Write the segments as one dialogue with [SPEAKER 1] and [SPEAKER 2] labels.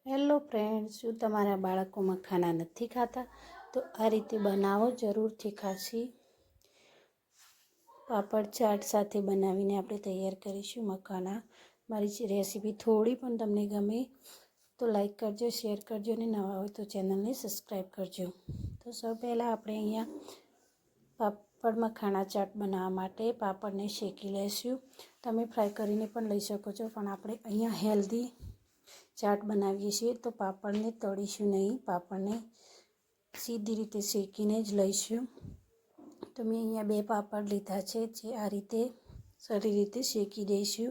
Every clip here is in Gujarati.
[SPEAKER 1] હેલો ફ્રેન્ડ્સ, શું તમારા બાળકો મખાના નથી ખાતા? તો આ રીતે બનાવો, જરૂરથી ખાશી. પાપડ ચાટ સાથે બનાવીને આપણે તૈયાર કરીશું મખાના. મારી રેસીપી થોડી પણ તમને ગમે તો લાઈક કરજો, શેર કરજો અને નવા હોય તો ચેનલને સબસ્ક્રાઈબ કરજો. તો સૌ પહેલાં આપણે અહીંયા પાપડ મખાના ચાટ બનાવવા માટે પાપડને શેકી લઈશું. તમે ફ્રાય કરીને પણ લઈ શકો છો, પણ આપણે અહીંયા હેલ્ધી ચાટ બનાવીએ છીએ તો પાપડને તળીશું નહીં, પાપડને સીધી રીતે શેકીને જ લઈશું. તો મેં અહીંયા 2 પાપડ લીધા છે, જે આ રીતે સારી રીતે શેકી દઈશું.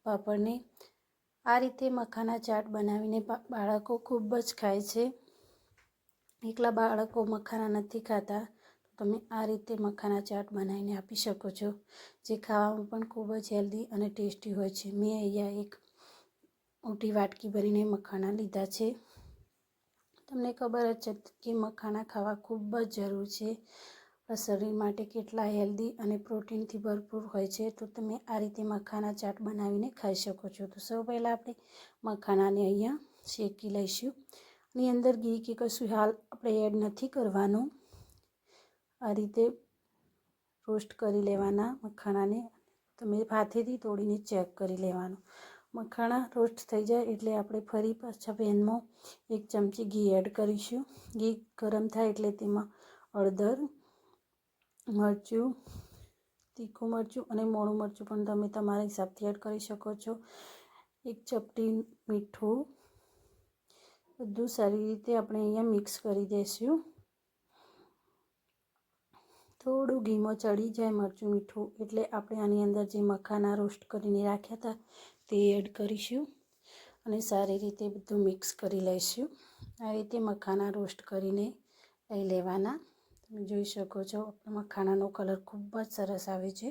[SPEAKER 1] પાપડને આ રીતે મખાના ચાટ બનાવીને બાળકો ખૂબ જ ખાય છે. એકલા બાળકો મખાના નથી ખાતા તો તમે આ રીતે મખાના ચાટ બનાવીને આપી શકો છો, જે ખાવામાં પણ ખૂબ જ હેલ્ધી અને ટેસ્ટી હોય છે. મેં અહીંયા એક મોટી વાટકી ભરીને મખાના લીધા છે. તમને ખબર જ છે કે મખાના ખાવા ખૂબ જ જરૂર છે. આપણા શરીર માટે કેટલા હેલ્ધી અને પ્રોટીનથી ભરપૂર હોય છે. તો તમે આ રીતે મખાના ચાટ બનાવીને ખાઈ શકો છો. તો સૌ પહેલાં આપણે મખાનાને અહીંયા શેકી લઈશું. આની અંદર ઘી કે કશું હાલ આપણે એડ નથી કરવાનું. આ રીતે રોસ્ટ કરી લેવાના મખાનાને. તમે હાથેથી તોડીને ચેક કરી લેવાનું. મખાના રોસ્ટ થઈ જાય એટલે આપણે ફરી પાછા પેનમાં 1 ચમચી ઘી એડ કરીશું. ઘી ગરમ થાય એટલે તેમાં હળદર, મરચું, તીખું મરચું અને મોળું મરચું પણ તમે તમારા હિસાબથી એડ કરી શકો છો. 1 ચપટી મીઠું, બધું સારી રીતે આપણે અહીંયા મિક્સ કરી દઈશું. થોડું ઘીમાં ચડી જાય મરચું મીઠું એટલે આપણે આની અંદર જે મખાના રોસ્ટ કરીને રાખ્યા હતા તે એડ કરીશું અને સારી રીતે બધું મિક્સ કરી લઈશું. આ રીતે મખાના રોસ્ટ કરીને લઈ લેવાના. તમે જોઈ શકો છો મખાનાનો કલર ખૂબ જ સરસ આવે છે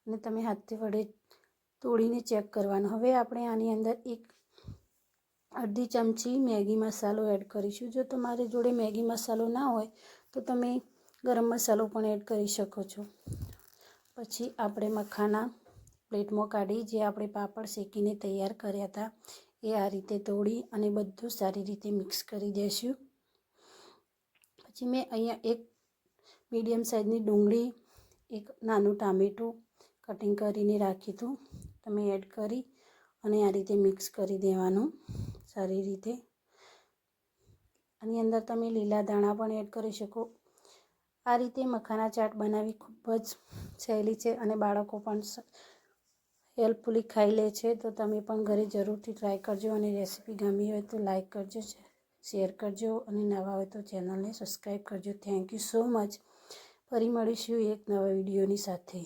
[SPEAKER 1] અને તમે હાથથી વડે તોડીને ચેક કરવાનો. હવે આપણે આની અંદર 1/2 ચમચી મેગી મસાલો એડ કરીશું. જો તમારી જોડે મેગી મસાલો ના હોય તો તમે ગરમ મસાલો પણ એડ કરી શકો છો. પછી આપણે મખાના પ્લેટમાં કાઢી જે આપણે પાપડ શેકીને તૈયાર કર્યા હતા એ આ રીતે તોડી અને બધું સારી રીતે મિક્સ કરી દઈશું. પછી મેં અહીંયા 1 મીડિયમ સાઇઝની ડુંગળી, 1 નાનું ટામેટું કટિંગ કરીને રાખ્યું હતું, તમે એડ કરી અને આ રીતે મિક્સ કરી દેવાનું સારી રીતે. આની અંદર તમે લીલા ધાણા પણ એડ કરી શકો. આ રીતે મખાના ચાટ બનાવી ખૂબ જ સહેલી છે અને બાળકો પણ હેલ્પફુલી ખાઈ લે છે. તો તમે પણ ઘરે જરૂરથી ટ્રાય કરજો અને રેસીપી ગમી હોય તો લાઈક કરજો, શેર કરજો અને નવા હોય તો ચેનલને સબસ્ક્રાઈબ કરજો. Thank you so much. ફરી મળીશું એક નવા વિડીયોની સાથે.